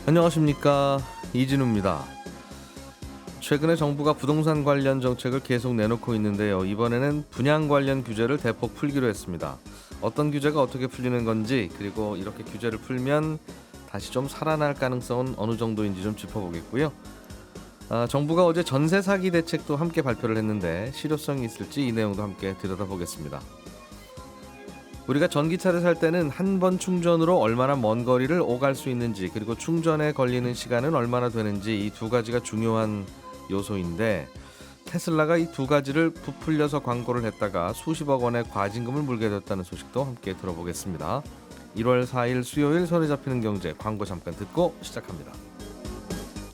안녕하십니까, 이진우입니다. 최근에 정부가 부동산 관련 정책을 계속 내놓고 있는데요. 이번에는 분양 관련 규제를 대폭 풀기로 했습니다. 어떤 규제가 어떻게 풀리는 건지, 그리고 이렇게 규제를 풀면 다시 좀 살아날 가능성은 어느 정도인지 좀 짚어보겠고요. 정부가 어제 전세 사기 대책도 함께 발표를 했는데 실효성이 있을지 이 내용도 함께 들여다보겠습니다. 우리가 전기차를 살 때는 한 번 충전으로 얼마나 먼 거리를 오갈 수 있는지, 그리고 충전에 걸리는 시간은 얼마나 되는지, 이 두 가지가 중요한 요소인데, 테슬라가 이 두 가지를 부풀려서 광고를 했다가 수십억 원의 과징금을 물게 됐다는 소식도 함께 들어보겠습니다. 1월 4일 수요일 손에 잡히는 경제, 광고 잠깐 듣고 시작합니다.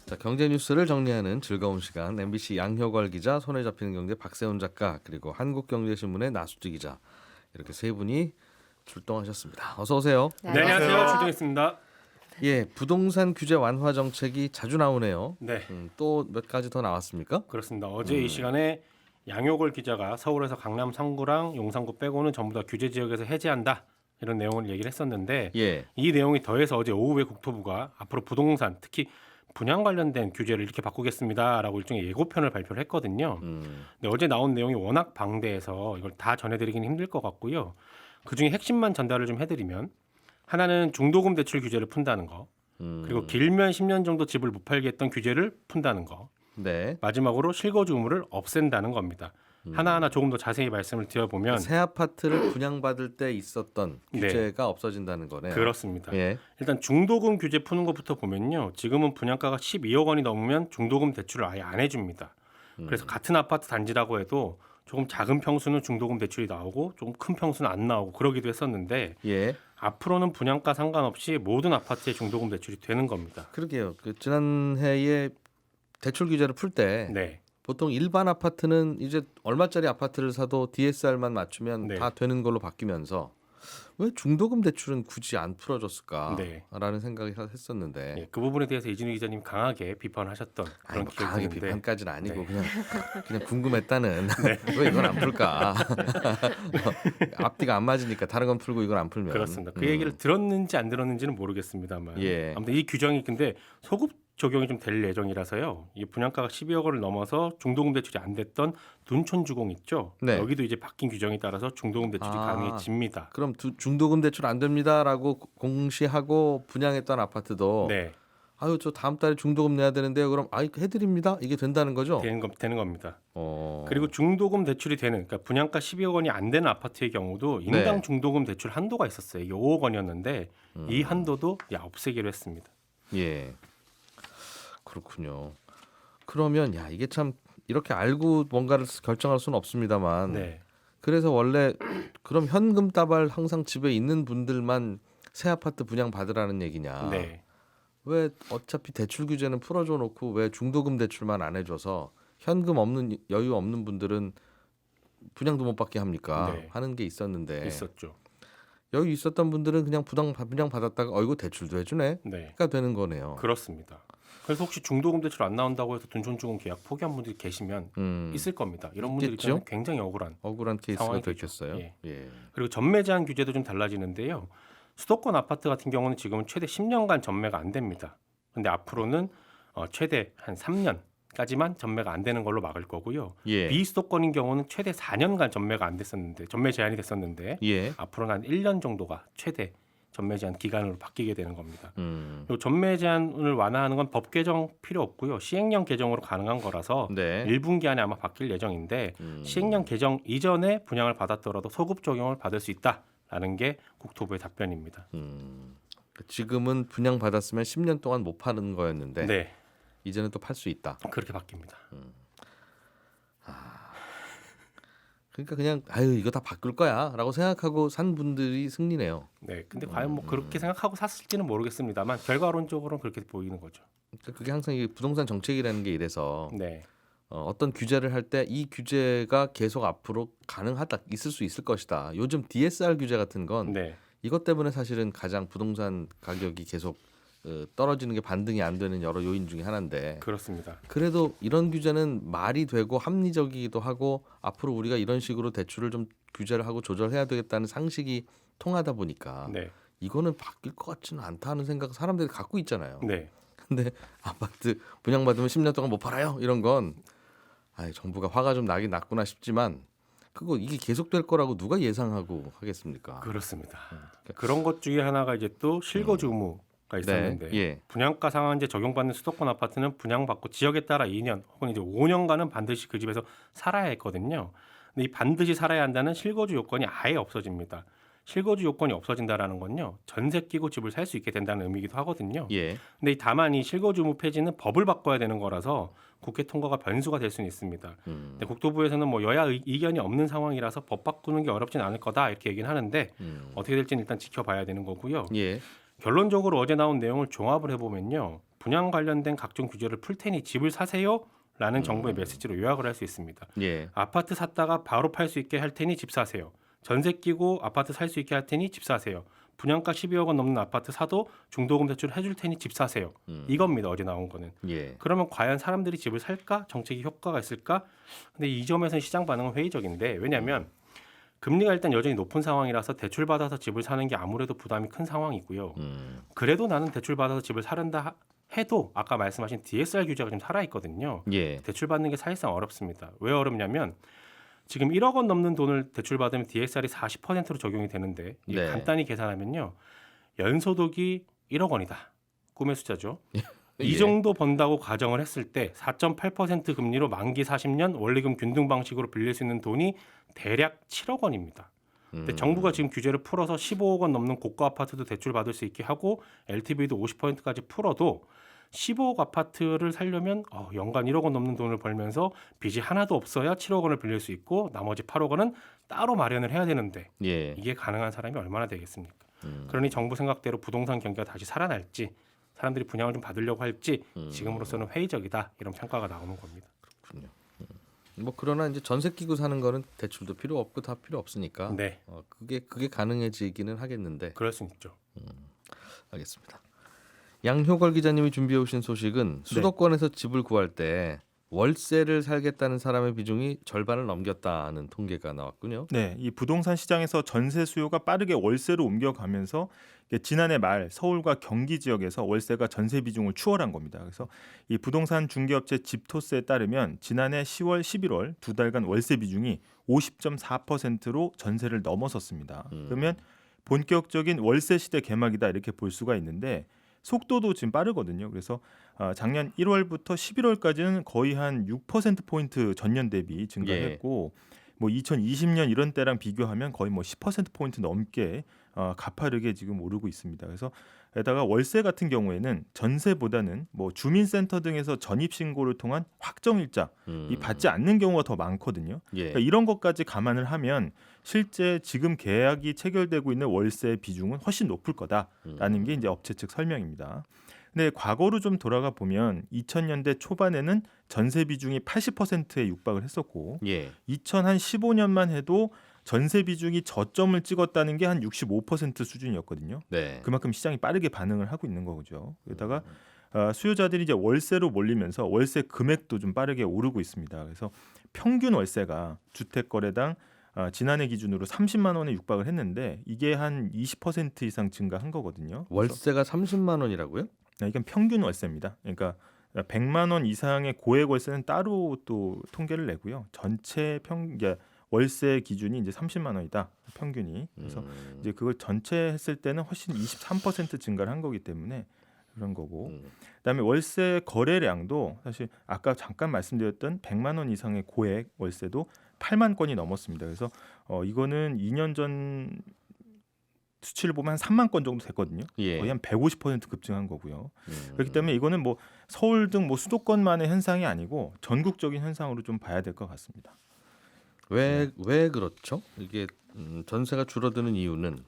자, 경제 뉴스를 정리하는 즐거운 시간, MBC 양효걸 기자, 손에 잡히는 경제 박세훈 작가, 그리고 한국경제신문의 나수지 기자, 이렇게 세 분이 출동하셨습니다. 어서 오세요. 네, 안녕하세요. 출동했습니다. 예, 부동산 규제 완화 정책이 자주 나오네요. 네, 또 몇 가지 더 나왔습니까? 그렇습니다. 어제 이 시간에 양효걸 기자가 서울에서 강남 3구랑 용산구 빼고는 전부 다 규제 지역에서 해제한다, 이런 내용을 얘기를 했었는데, 예. 이 내용이 더해서 어제 오후에 국토부가 앞으로 부동산, 특히 분양 관련된 규제를 이렇게 바꾸겠습니다라고 일종의 예고편을 발표를 했거든요. 근데 어제 나온 내용이 워낙 방대해서 이걸 다 전해드리기는 힘들 것 같고요. 그중에 핵심만 전달을 좀 해드리면, 하나는 중도금 대출 규제를 푼다는 거, 그리고 길면 10년 정도 집을 못 팔게 했던 규제를 푼다는 거, 네. 마지막으로 실거주 의무를 없앤다는 겁니다. 하나하나 조금 더 자세히 말씀을 드려보면, 새 아파트를 분양받을 때 있었던 규제가 없어진다는 거네요. 그렇습니다. 예. 일단 중도금 규제 푸는 것부터 보면요, 지금은 분양가가 12억 원이 넘으면 중도금 대출을 아예 안 해줍니다. 그래서 같은 아파트 단지라고 해도 조금 작은 평수는 중도금 대출이 나오고 조금 큰 평수는 안 나오고 그러기도 했었는데, 예. 앞으로는 분양가 상관없이 모든 아파트에 중도금 대출이 되는 겁니다. 그러게요. 지난해에 대출 규제를 풀 때 네, 보통 일반 아파트는 이제 얼마짜리 아파트를 사도 DSR만 맞추면 네. 다 되는 걸로 바뀌면서 왜 중도금 대출은 굳이 안 풀어줬을까라는 생각이 했었는데, 예, 그 부분에 대해서 이진우 기자님 강하게 비판하셨던 그런 기억이 강하게 있는데, 비판까지는 아니고 네. 그냥 궁금했다는 왜 이건 안 풀까? 앞뒤가 안 맞으니까 다른 건 풀고 이건 안 풀면. 그렇습니다. 그 얘기를 들었는지 안 들었는지는 모르겠습니다만, 예. 아무튼 이 규정이 근데 소급 적용이 좀 될 예정이라서요. 이 분양가가 12억 원을 넘어서 중도금 대출이 안 됐던 둔촌주공 있죠. 네. 여기도 이제 바뀐 규정에 따라서 중도금 대출이 가능해집니다. 그럼 중도금 대출 안 됩니다라고 공시하고 분양했던 아파트도 네, 아유 저 다음 달에 중도금 내야 되는데요. 그럼 해드립니다. 이게 된다는 거죠? 되는 겁니다. 어. 그리고 중도금 대출이 되는, 그러니까 분양가 12억 원이 안 되는 아파트의 경우도 인당 네. 중도금 대출 한도가 있었어요. 이게 5억 원이었는데 이 한도도 없애기로 했습니다. 예. 그렇군요. 그러면 이게 참 이렇게 알고 뭔가를 결정할 수는 없습니다만, 네, 그래서 원래 그럼 현금 따발 항상 집에 있는 분들만 새 아파트 분양 받으라는 얘기냐? 네. 왜 어차피 대출 규제는 풀어줘 놓고 왜 중도금 대출만 안 해줘서 현금 없는 여유 없는 분들은 분양도 못 받게 합니까? 네. 하는 게 있었는데, 있었죠. 여유 있었던 분들은 그냥 분양 받았다가 이거 대출도 해주네? 네, 가 되는 거네요. 그렇습니다. 그래서 혹시 중도금 대출 안 나온다고 해서 둔촌주공 계약 포기한 분들이 계시면 있을 겁니다. 이런 분들 있겠죠? 입장에서 굉장히 억울한 케이스가 상황이 됐겠어요. 되죠. 예. 그리고 전매 제한 규제도 좀 달라지는데요. 수도권 아파트 같은 경우는 지금은 최대 10년간 전매가 안 됩니다. 그런데 앞으로는 최대 한 3년까지만 전매가 안 되는 걸로 막을 거고요. 예. 비수도권인 경우는 최대 4년간 전매가 안 됐었는데, 전매 제한이 됐었는데 예. 앞으로는 한 1년 정도가 최대 전매 제한 기간으로 바뀌게 되는 겁니다. 음. 전매 제한을 완화하는 건 법 개정 필요 없고요. 시행령 개정으로 가능한 거라서 네. 1분기 안에 아마 바뀔 예정인데, 시행령 개정 이전에 분양을 받았더라도 소급 적용을 받을 수 있다라는 게 국토부의 답변입니다. 지금은 분양 받았으면 10년 동안 못 파는 거였는데 네, 이제는 또 팔 수 있다. 그렇게 바뀝니다. 그러니까 그냥 이거 다 바꿀 거야라고 생각하고 산 분들이 승리네요. 네, 근데 과연 뭐 그렇게 생각하고 샀을지는 모르겠습니다만 결과론적으로는 그렇게 보이는 거죠. 그러니까 그게 항상 이 부동산 정책이라는 게 이래서 네, 어떤 규제를 할 때 이 규제가 계속 앞으로 가능하다, 있을 수 있을 것이다. 요즘 DSR 규제 같은 건 네, 이것 때문에 사실은 가장 부동산 가격이 계속 떨어지는 게 반등이 안 되는 여러 요인 중에 하나인데, 그렇습니다. 그래도 이런 규제는 말이 되고 합리적이기도 하고 앞으로 우리가 이런 식으로 대출을 좀 규제를 하고 조절해야 되겠다는 상식이 통하다 보니까 네, 이거는 바뀔 것 같지는 않다는 생각 사람들이 갖고 있잖아요. 네. 근데 아파트 분양받으면 10년 동안 못 팔아요. 이런 건 정부가 화가 좀 나긴 났구나 싶지만 그거 이게 계속될 거라고 누가 예상하고 하겠습니까? 그렇습니다. 그런 것 중에 하나가 이제 또 실거주 의무가 있었는데 네, 예. 분양가 상한제 적용받는 수도권 아파트는 분양받고 지역에 따라 2년 혹은 이제 5년간은 반드시 그 집에서 살아야 했거든요. 근데 이 반드시 살아야 한다는 실거주 요건이 아예 없어집니다. 실거주 요건이 없어진다라는 건요, 전세 끼고 집을 살 수 있게 된다는 의미이기도 하거든요. 예. 근데 다만 이 실거주 의무 폐지는 법을 바꿔야 되는 거라서 국회 통과가 변수가 될 수는 있습니다. 근데 국토부에서는 뭐 여야 의견이 없는 상황이라서 법 바꾸는 게 어렵진 않을 거다 이렇게 얘기는 하는데 어떻게 될지는 일단 지켜봐야 되는 거고요. 예. 결론적으로 어제 나온 내용을 종합을 해보면요, 분양 관련된 각종 규제를 풀 테니 집을 사세요라는 정부의 메시지로 요약을 할 수 있습니다. 예. 아파트 샀다가 바로 팔 수 있게 할 테니 집 사세요. 전세 끼고 아파트 살 수 있게 할 테니 집 사세요. 분양가 12억 원 넘는 아파트 사도 중도금 대출 해줄 테니 집 사세요. 이겁니다. 어제 나온 거는. 예. 그러면 과연 사람들이 집을 살까? 정책이 효과가 있을까? 근데 이 점에서는 시장 반응은 회의적인데, 왜냐하면 금리가 일단 여전히 높은 상황이라서 대출 받아서 집을 사는 게 아무래도 부담이 큰 상황이고요. 그래도 나는 대출 받아서 집을 사른다 해도 아까 말씀하신 DSR 규제가 좀 살아있거든요. 예. 대출 받는 게 사실상 어렵습니다. 왜 어렵냐면 지금 1억 원 넘는 돈을 대출 받으면 DSR이 40%로 적용이 되는데 이게 네. 간단히 계산하면요, 연소득이 1억 원이다. 꿈의 숫자죠. 예. 이 정도 번다고 가정을 했을 때 4.8% 금리로 만기 40년 원리금 균등 방식으로 빌릴 수 있는 돈이 대략 7억 원입니다. 근데 정부가 지금 규제를 풀어서 15억 원 넘는 고가 아파트도 대출 받을 수 있게 하고 LTV도 50%까지 풀어도 15억 아파트를 살려면 연간 1억 원 넘는 돈을 벌면서 빚이 하나도 없어야 7억 원을 빌릴 수 있고 나머지 8억 원은 따로 마련을 해야 되는데 예. 이게 가능한 사람이 얼마나 되겠습니까? 그러니 정부 생각대로 부동산 경기가 다시 살아날지 사람들이 분양을 좀 받으려고 할지 지금으로서는 회의적이다, 이런 평가가 나오는 겁니다. 그렇군요. 뭐 그러나 이제 전세 끼고 사는 거는 대출도 필요 없고 다 필요 없으니까 네, 그게 가능해지기는 하겠는데 그럴 수 있죠. 알겠습니다. 양효걸 기자님이 준비해 오신 소식은 수도권에서 집을 구할 때 월세를 살겠다는 사람의 비중이 절반을 넘겼다는 통계가 나왔군요. 네, 이 부동산 시장에서 전세 수요가 빠르게 월세로 옮겨가면서 이게 지난해 말 서울과 경기 지역에서 월세가 전세 비중을 추월한 겁니다. 그래서 이 부동산 중개업체 집토스에 따르면 지난해 10월, 11월 두 달간 월세 비중이 50.4%로 전세를 넘어섰습니다. 그러면 본격적인 월세 시대 개막이다 이렇게 볼 수가 있는데 속도도 지금 빠르거든요. 그래서 작년 1월부터 11월까지는 거의 한 6%포인트 전년 대비 증가했고 뭐 2020년 이런 때랑 비교하면 거의 뭐 10%포인트 넘게 가파르게 지금 오르고 있습니다. 그래서 게다가 월세 같은 경우에는 전세보다는 뭐 주민센터 등에서 전입신고를 통한 확정일자 이 받지 않는 경우가 더 많거든요. 그러니까 이런 것까지 감안을 하면 실제 지금 계약이 체결되고 있는 월세 비중은 훨씬 높을 거다라는 게 이제 업체 측 설명입니다. 근데 과거로 좀 돌아가 보면 2000년대 초반에는 전세 비중이 80%에 육박을 했었고 2015년만 해도 전세 비중이 저점을 찍었다는 게 한 65% 수준이었거든요. 네. 그만큼 시장이 빠르게 반응을 하고 있는 거죠. 게다가 수요자들이 이제 월세로 몰리면서 월세 금액도 좀 빠르게 오르고 있습니다. 그래서 평균 월세가 주택 거래당 지난해 기준으로 30만 원에 육박을 했는데 이게 한 20% 이상 증가한 거거든요. 월세가 30만 원이라고요? 네, 이건 평균 월세입니다. 그러니까 100만 원 이상의 고액 월세는 따로 또 통계를 내고요. 전체 월세 기준이 이제 30만 원이다. 평균이. 그래서 이제 그걸 전체 했을 때는 훨씬 23% 증가를 한 거기 때문에 그런 거고. 그다음에 월세 거래량도 사실 아까 잠깐 말씀드렸던 100만 원 이상의 고액 월세도 8만 건이 넘었습니다. 그래서 이거는 2년 전 수치를 보면 한 3만 건 정도 됐거든요. 거의 한 150% 급증한 거고요. 그렇기 때문에 이거는 뭐 서울 등 뭐 수도권만의 현상이 아니고 전국적인 현상으로 좀 봐야 될 것 같습니다. 왜 그렇죠? 이게 전세가 줄어드는 이유는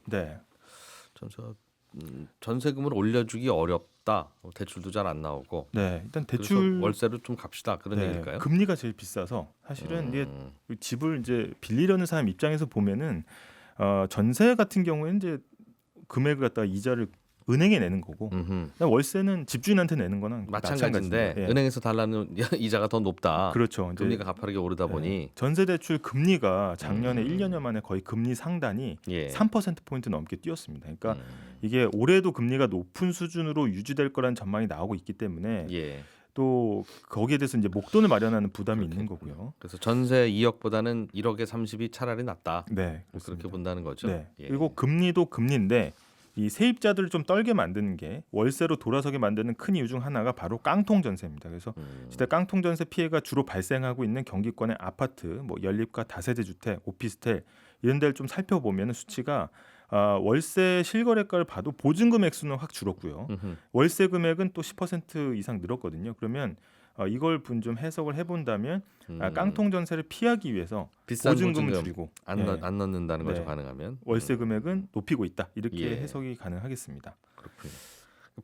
전세금을 올려주기 어렵다. 대출도 잘 안 나오고. 네, 일단 그래서 대출 월세로 좀 갑시다. 그런 얘기일까요? 금리가 제일 비싸서 사실은 이게 집을 이제 빌리려는 사람 입장에서 보면은 전세 같은 경우에는 이제 금액을 갖다가 이자를 은행에 내는 거고 음흠. 그다음에 월세는 집주인한테 내는 거랑 마찬가지인데 마찬가지입니다. 예. 은행에서 달라는 이자가 더 높다. 그렇죠. 이제 금리가 가파르게 오르다 보니 전세대출 금리가 작년에 음. 1년여 만에 거의 금리 상단이 예. 3%포인트 넘게 뛰었습니다. 그러니까 음. 이게 올해도 금리가 높은 수준으로 유지될 거란 전망이 나오고 있기 때문에 예. 또 거기에 대해서 이제 목돈을 마련하는 부담이 있는 그렇겠군요. 거고요. 그래서 전세 2억보다는 1억에 30이 차라리 낫다. 네, 뭐 그렇습니다. 그렇게 본다는 거죠. 네. 예. 그리고 금리도 금리인데 이 세입자들을 좀 떨게 만드는 게 월세로 돌아서게 만드는 큰 이유 중 하나가 바로 깡통 전세입니다. 그래서 진짜 깡통 전세 피해가 주로 발생하고 있는 경기권의 아파트, 뭐 연립과 다세대 주택, 오피스텔 이런 데를 좀 살펴보면 수치가 월세 실거래가를 봐도 보증금 액수는 확 줄었고요. 음흠. 월세 금액은 또 10% 이상 늘었거든요. 그러면 이걸 좀 해석을 해본다면 깡통 전세를 피하기 위해서 비싼 보증금을 보증금 줄이고 안, 예, 안 넣는다는 거죠. 네. 가능하면 월세 금액은 높이고 있다 이렇게 예. 해석이 가능하겠습니다. 그렇군요.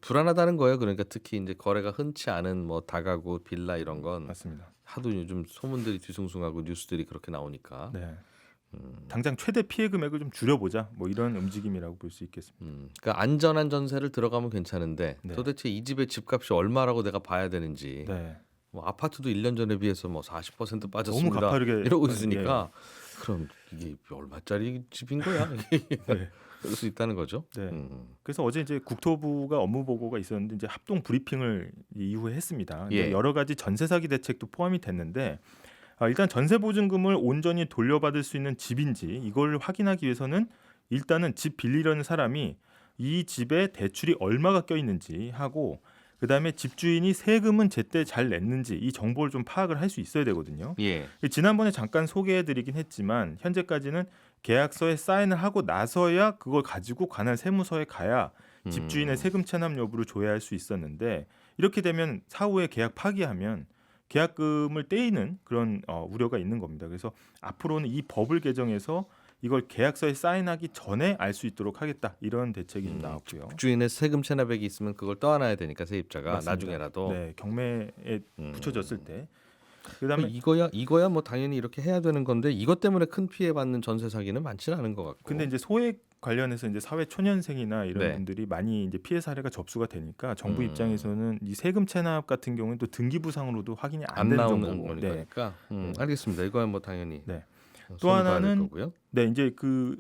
불안하다는 거예요. 그러니까 특히 이제 거래가 흔치 않은 뭐 다가구, 빌라 이런 건 맞습니다. 하도 요즘 소문들이 뒤숭숭하고 뉴스들이 그렇게 나오니까. 네. 당장 최대 피해 금액을 좀 줄여보자 뭐 이런 움직임이라고 볼 수 있겠습니다. 그러니까 안전한 전세를 들어가면 괜찮은데 네. 도대체 이 집의 집값이 얼마라고 내가 봐야 되는지. 네. 뭐 아파트도 1년 전에 비해서 뭐 40% 빠졌습니다. 너무 가파르게 이러고 있으니까 그럼 이게 얼마짜리 집인 거야? 네. 그럴 수 있다는 거죠. 네. 그래서 어제 이제 국토부가 업무 보고가 있었는데 이제 합동 브리핑을 이후에 했습니다. 예. 여러 가지 전세 사기 대책도 포함이 됐는데 일단 전세 보증금을 온전히 돌려받을 수 있는 집인지 이걸 확인하기 위해서는 일단은 집 빌리려는 사람이 이 집에 대출이 얼마가 껴 있는지 하고 그다음에 집주인이 세금은 제때 잘 냈는지 이 정보를 좀 파악을 할 수 있어야 되거든요. 예. 지난번에 잠깐 소개해드리긴 했지만 현재까지는 계약서에 사인을 하고 나서야 그걸 가지고 관할 세무서에 가야 집주인의 세금 체납 여부를 조회할 수 있었는데 이렇게 되면 사후에 계약 파기하면 계약금을 떼이는 그런 우려가 있는 겁니다. 그래서 앞으로는 이 법을 개정해서 이걸 계약서에 사인하기 전에 알 수 있도록 하겠다 이런 대책이 좀 나왔고요. 주인의 세금 체납액이 있으면 그걸 떠안아야 되니까 세입자가 맞습니다. 나중에라도. 네, 경매에 붙여졌을 때. 그다음에 이거야 뭐 당연히 이렇게 해야 되는 건데 이것 때문에 큰 피해 받는 전세 사기는 많지는 않은 것 같고. 근데 이제 소액 관련해서 이제 사회 초년생이나 이런 네. 분들이 많이 이제 피해 사례가 접수가 되니까 정부 입장에서는 이 세금 체납 같은 경우는 또 등기부상으로도 확인이 안 안 되는 나오는 정도고. 네. 거니까. 알겠습니다. 이거야 뭐 당연히. 네. 손을 또 봐야 될 하나는 거고요. 네, 이제 그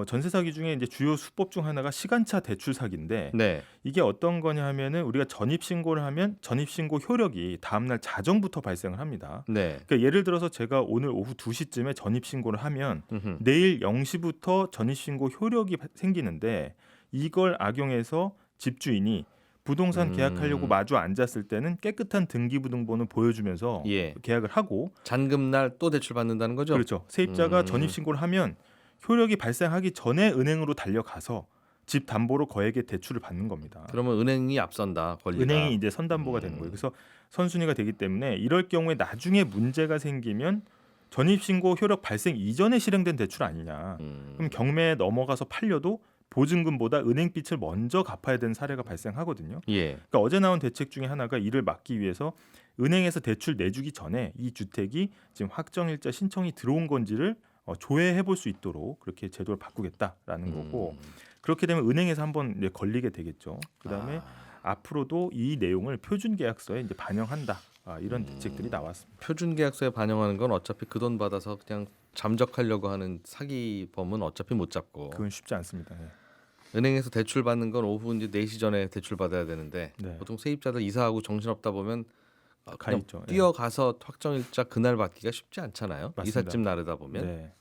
전세 사기 중에 이제 주요 수법 중 하나가 시간차 대출 사기인데 네. 이게 어떤 거냐 하면은 우리가 전입 신고를 하면 전입 신고 효력이 다음 날 자정부터 발생을 합니다. 네. 그러니까 예를 들어서 제가 오늘 오후 2시쯤에 전입 신고를 하면 음흠. 내일 0시부터 전입 신고 효력이 생기는데 이걸 악용해서 집주인이 부동산 계약하려고 마주 앉았을 때는 깨끗한 등기부등본을 보여주면서 예. 계약을 하고 잔금날 또 대출 받는다는 거죠? 그렇죠. 세입자가 전입 신고를 하면 효력이 발생하기 전에 은행으로 달려가서 집 담보로 거액의 대출을 받는 겁니다. 그러면 은행이 앞선다. 권리가. 은행이 이제 선담보가 되는 거예요. 그래서 선순위가 되기 때문에 이럴 경우에 나중에 문제가 생기면 전입신고 효력 발생 이전에 실행된 대출 아니냐. 그럼 경매에 넘어가서 팔려도 보증금보다 은행빚을 먼저 갚아야 되는 사례가 발생하거든요. 예. 그러니까 어제 나온 대책 중에 하나가 이를 막기 위해서 은행에서 대출 내주기 전에 이 주택이 지금 확정일자 신청이 들어온 건지를 조회해 볼 수 있도록 그렇게 제도를 바꾸겠다라는 거고 그렇게 되면 은행에서 한번 이제 걸리게 되겠죠. 그다음에 앞으로도 이 내용을 표준 계약서에 이제 반영한다. 이런 대책들이 나왔습니다. 표준 계약서에 반영하는 건 어차피 그 돈 받아서 그냥 잠적하려고 하는 사기범은 어차피 못 잡고 그건 쉽지 않습니다. 네. 은행에서 대출 받는 건 오후 이제 4시 전에 대출 받아야 되는데 네. 보통 세입자들 이사하고 정신없다 보면 가 그냥 있죠. 뛰어가서 확정일자 그날 받기가 쉽지 않잖아요. 맞습니다. 이삿짐 나르다 보면. 네.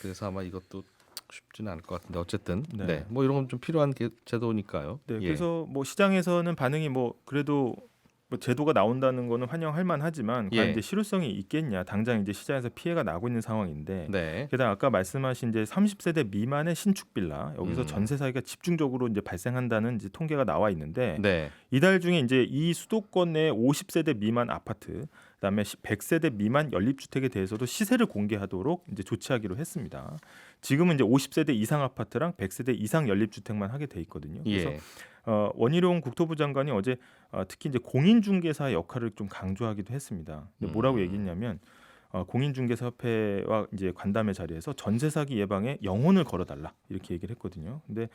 그래서 아마 이것도 쉽지는 않을 것 같은데 어쨌든 네. 네. 뭐 이런 건 좀 필요한 제도니까요. 네, 예. 그래서 뭐 시장에서는 반응이 뭐 그래도 뭐 제도가 나온다는 거는 환영할 만하지만 과연 예. 이제 실효성이 있겠냐? 당장 이제 시장에서 피해가 나고 있는 상황인데 네. 게다가 아까 말씀하신 이제 30세대 미만의 신축 빌라 여기서 전세 사기가 집중적으로 이제 발생한다는 이제 통계가 나와 있는데 네. 이달 중에 이제 이 수도권 내 50세대 미만 아파트 그다음에 100세대 미만 연립주택에 대해서도 시세를 공개하도록 이제 조치하기로 했습니다. 지금은 이제 50세대 이상 아파트랑 100세대 이상 연립주택만 하게 돼 있거든요. 그래서 예. 원희룡 국토부 장관이 어제 특히 이제 공인중개사의 역할을 좀 강조하기도 했습니다. 근데 뭐라고 얘기했냐면 공인중개사협회와 이제 간담회 자리에서 전세 사기 예방에 영혼을 걸어달라 이렇게 얘기를 했거든요. 근데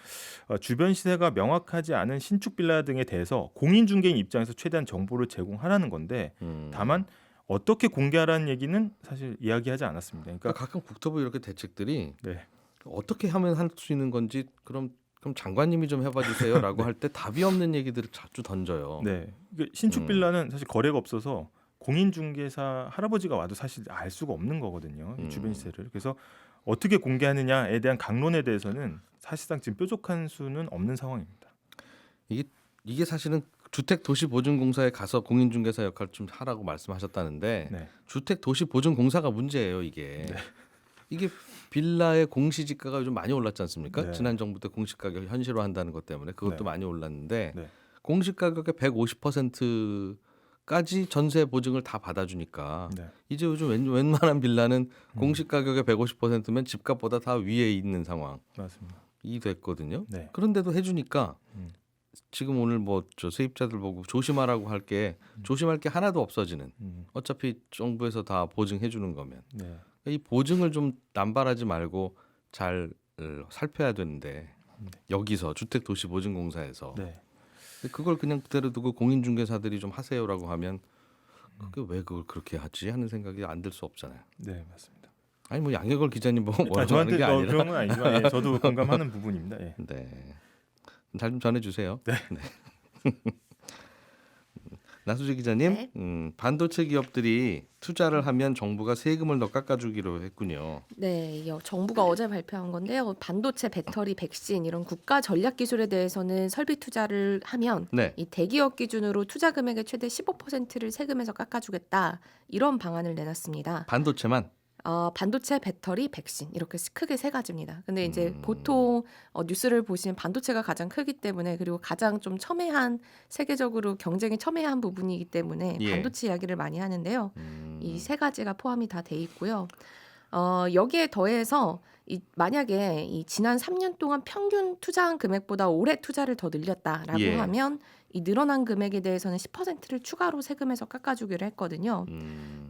주변 시세가 명확하지 않은 신축 빌라 등에 대해서 공인중개인 입장에서 최대한 정보를 제공하라는 건데 다만 어떻게 공개하라는 얘기는 사실 이야기하지 않았습니다. 그러니까 그러니까 가끔 국토부 이렇게 대책들이 네. 어떻게 하면 할 수 있는 건지 그럼 장관님이 좀 해봐 주세요라고 할 때 답이 없는 얘기들을 자주 던져요. 네. 신축 빌라는 사실 거래가 없어서 공인중개사 할아버지가 와도 사실 알 수가 없는 거거든요. 이 주변 시세를. 그래서 어떻게 공개하느냐에 대한 강론에 대해서는 사실상 지금 뾰족한 수는 없는 상황입니다. 이게 사실은 주택도시보증공사에 가서 공인중개사 역할 좀 하라고 말씀하셨다는데 네. 주택도시보증공사가 문제예요. 이게 빌라의 공시지가가 요즘 많이 올랐지 않습니까? 네. 지난 정부 때 공시가격 현실화한다는 것 때문에 그것도 네. 많이 올랐는데 네. 공시가격의 150%까지 전세 보증을 다 받아주니까 네. 이제 요즘 웬만한 빌라는 공시가격의 150%면 집값보다 다 위에 있는 상황이 맞습니다. 됐거든요. 네. 그런데도 해주니까 음. 지금 오늘 뭐 저 세입자들 보고 조심하라고 할 게 조심할 게 하나도 없어지는. 어차피 정부에서 다 보증해 주는 거면 네. 이 보증을 좀 남발하지 말고 잘 살펴야 되는데 여기서 주택도시보증공사에서 네. 근데 그걸 그냥 그대로 두고 공인중개사들이 좀 하세요라고 하면 그게 왜 그걸 그렇게 하지 하는 생각이 안 들 수 없잖아요. 네, 맞습니다. 아니 뭐 양해걸 기자님 보고 뭐라고 하는 저한테 게 아니라 그런 건 아니지만 예, 저도 공감하는 부분입니다. 예. 네. 잘 좀 전해주세요. 네. 나수지 기자님, 네. 반도체 기업들이 투자를 하면 정부가 세금을 더 깎아주기로 했군요. 네, 정부가 어제 발표한 건데요. 반도체, 배터리, 백신 이런 국가 전략 기술에 대해서는 설비 투자를 하면 네. 이 대기업 기준으로 투자 금액의 최대 15%를 세금에서 깎아주겠다 이런 방안을 내놨습니다. 반도체만. 반도체, 배터리, 백신 이렇게 크게 세 가지입니다. 근데 이제 보통 뉴스를 보시면 반도체가 가장 크기 때문에 그리고 가장 좀 첨예한 세계적으로 경쟁이 첨예한 부분이기 때문에 예. 반도체 이야기를 많이 하는데요. 이 세 가지가 포함이 다 돼 있고요. 여기에 더해서 만약에 이 지난 3년 동안 평균 투자한 금액보다 올해 투자를 더 늘렸다라고 예. 하면 이 늘어난 금액에 대해서는 10%를 추가로 세금에서 깎아주기로 했거든요.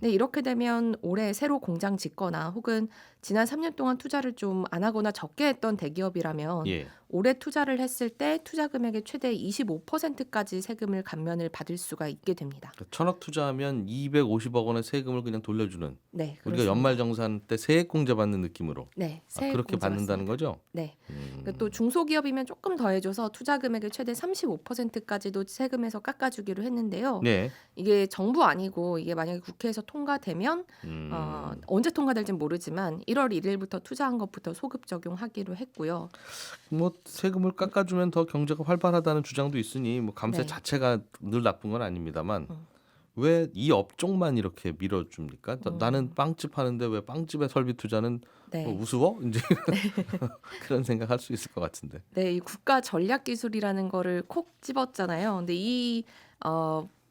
네, 이렇게 되면 올해 새로 공장 짓거나 혹은 지난 3년 동안 투자를 좀 안 하거나 적게 했던 대기업이라면 예. 올해 투자를 했을 때 투자 금액의 최대 25%까지 세금을 감면을 받을 수가 있게 됩니다. 1,000억 투자하면 250억 원의 세금을 그냥 돌려주는. 네, 우리가 그렇습니다. 연말정산 때 세액공제 받는 느낌으로. 네, 그렇게 받는다는 거죠? 네. 그러니까 또 중소기업이면 조금 더해줘서 투자 금액의 최대 35%까지도 세금에서 깎아주기로 했는데요. 네. 이게 정부 아니고 이게 만약에 국회에서 통과되면 언제 통과될지는 모르지만 1월 1일부터 투자한 것부터 소급 적용하기로 했고요. 뭐 세금을 깎아주면 더 경제가 활발하다는 주장도 있으니 뭐 감세 네. 자체가 늘 나쁜 건 아닙니다만 왜 이 업종만 이렇게 밀어줍니까? 나는 빵집 하는데 왜 빵집의 설비 투자는 네. 뭐 우스워? 이제 그런 생각할 수 있을 것 같은데. 네, 이 국가 전략 기술이라는 거를 콕 집었잖아요. 근데 이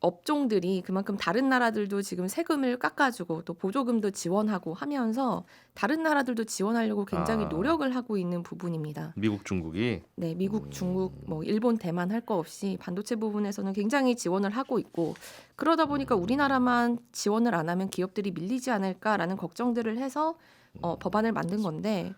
업종들이 그만큼 다른 나라들도 지금 세금을 깎아주고 또 보조금도 지원하고 하면서 다른 나라들도 지원하려고 굉장히 노력을 하고 있는 부분입니다. 미국, 중국이. 네, 미국, 중국, 뭐 일본, 대만 할 거 없이 반도체 부분에서는 굉장히 지원을 하고 있고 그러다 보니까 우리나라만 지원을 안 하면 기업들이 밀리지 않을까라는 걱정들을 해서 법안을 만든 건데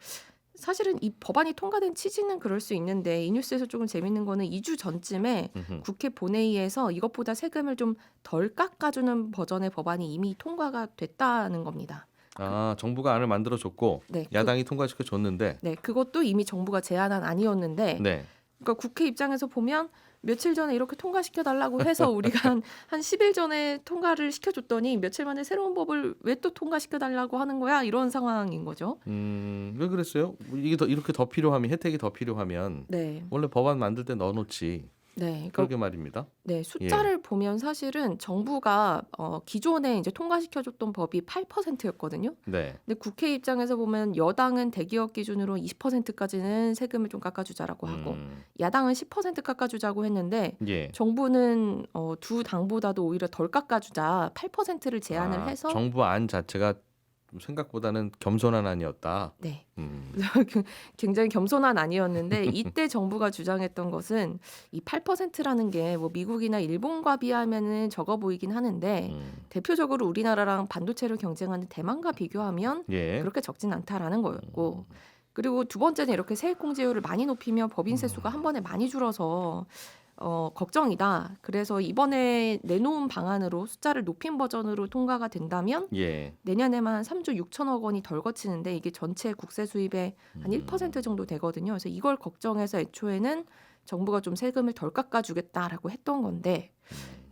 사실은 이 법안이 통과된 취지는 그럴 수 있는데 이 뉴스에서 조금 재밌는 거는 2주 전쯤에 국회 본회의에서 이것보다 세금을 좀 덜 깎아주는 버전의 법안이 이미 통과가 됐다는 겁니다. 정부가 안을 만들어줬고 네, 야당이 통과시켜줬는데. 네, 그것도 이미 정부가 제안한 아니었는데 네. 그러니까 국회 입장에서 보면 며칠 전에 이렇게 통과시켜 달라고 해서 우리가 한 10일 전에 통과를 시켜줬더니 며칠 만에 새로운 법을 왜 또 통과시켜 달라고 하는 거야 이런 상황인 거죠. 왜 그랬어요? 이게 이렇게 더 필요하면 혜택이 더 필요하면 네, 원래 법안 만들 때 넣어놓지. 네, 그러니까 그러게 말입니다. 네, 숫자를 보면 사실은 정부가 기존에 이제 통과시켜줬던 법이 8%였거든요. 네. 근데 국회 입장에서 보면 여당은 대기업 기준으로 20%까지는 세금을 좀 깎아주자라고 하고 야당은 10% 깎아주자고 했는데 예. 정부는 두 당보다도 오히려 덜 깎아주자 8%를 제안을 해서 정부 안 자체가 좀 생각보다는 겸손한 아니었다. 네. 음. 굉장히 겸손한 아니었는데 이때 정부가 주장했던 것은 이 8%라는 게 뭐 미국이나 일본과 비하면은 적어 보이긴 하는데 대표적으로 우리나라랑 반도체를 경쟁하는 대만과 비교하면 예. 그렇게 적진 않다라는 거였고 그리고 두 번째는 이렇게 세액공제율을 많이 높이면 법인세 수가 한 번에 많이 줄어서 걱정이다. 그래서 이번에 내놓은 방안으로 숫자를 높인 버전으로 통과가 된다면 예. 내년에만 3조 6천억 원이 덜 거치는데 이게 전체 국세 수입의 한 1% 정도 되거든요. 그래서 이걸 걱정해서 애초에는 정부가 좀 세금을 덜 깎아주겠다라고 했던 건데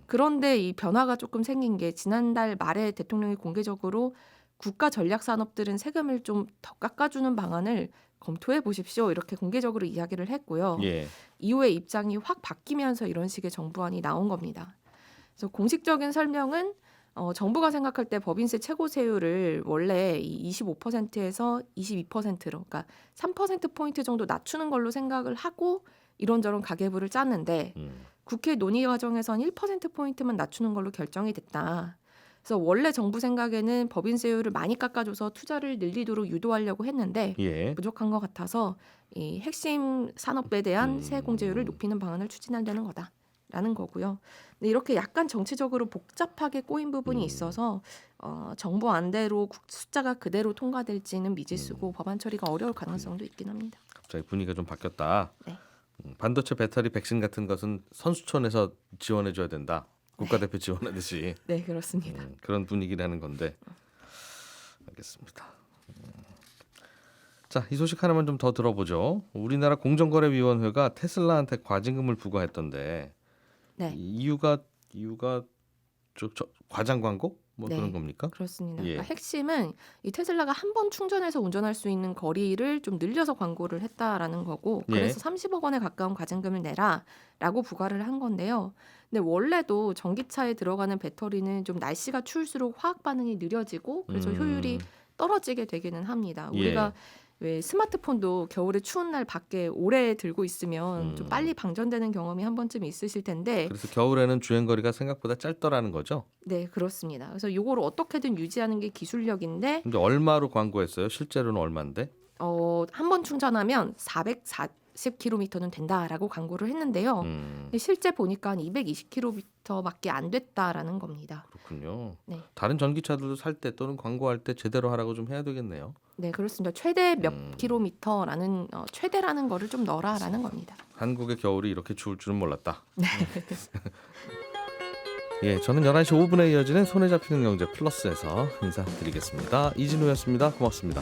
그런데 이 변화가 조금 생긴 게 지난달 말에 대통령이 공개적으로 국가 전략 산업들은 세금을 좀 더 깎아주는 방안을 검토해 보십시오. 이렇게 공개적으로 이야기를 했고요. 예. 이후에 입장이 확 바뀌면서 이런 식의 정부안이 나온 겁니다. 그래서 공식적인 설명은 정부가 생각할 때 법인세 최고세율을 원래 이 25%에서 22%로 그러니까 3%포인트 정도 낮추는 걸로 생각을 하고 이런저런 가계부를 짰는데 국회 논의 과정에선 1%포인트만 낮추는 걸로 결정이 됐다. 그래서 원래 정부 생각에는 법인세율을 많이 깎아줘서 투자를 늘리도록 유도하려고 했는데 예. 부족한 것 같아서 이 핵심 산업에 대한 세액공제율을 높이는 방안을 추진하려는 거다라는 거고요. 근데 이렇게 약간 정치적으로 복잡하게 꼬인 부분이 있어서 정부 안대로 숫자가 그대로 통과될지는 미지수고 법안 처리가 어려울 가능성도 있긴 합니다. 갑자기 분위기가 좀 바뀌었다. 네. 반도체 배터리 백신 같은 것은 선수촌에서 지원해줘야 된다. 국가대표 지원하듯이 네, 그렇습니다. 그런 분위기라는 건데 알겠습니다. 자, 이 소식 하나만 좀 더 들어보죠. 우리나라 공정거래위원회가 테슬라한테 과징금을 부과했던데 네. 이유가 저 과장 광고 뭐 네. 그런 겁니까? 그렇습니다. 예. 그러니까 핵심은 이 테슬라가 한 번 충전해서 운전할 수 있는 거리를 좀 늘려서 광고를 했다라는 거고 예. 그래서 30억 원에 가까운 과징금을 내라라고 부과를 한 건데요. 근데 원래도 전기차에 들어가는 배터리는 좀 날씨가 추울수록 화학 반응이 느려지고 그래서 효율이 떨어지게 되기는 합니다. 예. 우리가 왜 스마트폰도 겨울에 추운 날 밖에 오래 들고 있으면 좀 빨리 방전되는 경험이 한 번쯤 있으실 텐데 그래서 겨울에는 주행 거리가 생각보다 짧더라는 거죠. 네, 그렇습니다. 그래서 이거를 어떻게든 유지하는 게 기술력인데 근데 얼마로 광고했어요? 실제로는 얼마인데? 한 번 충전하면 440km는 된다라고 광고를 했는데요. 근데 실제 보니까 한 220km밖에 안 됐다라는 겁니다. 그렇군요. 네. 다른 전기차들도 살 때 또는 광고할 때 제대로 하라고 좀 해야 되겠네요. 네, 그렇습니다. 최대 몇 킬로미터라는 최대라는 거를 좀 넣어라라는 겁니다. 한국의 겨울이 이렇게 추울 줄은 몰랐다. 예, 저는 11시 5분에 이어지는 손에 잡히는 경제 플러스에서 인사드리겠습니다. 이진우였습니다. 고맙습니다.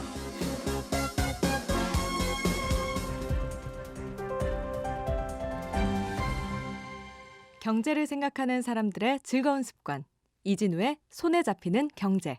경제를 생각하는 사람들의 즐거운 습관. 이진우의 손에 잡히는 경제.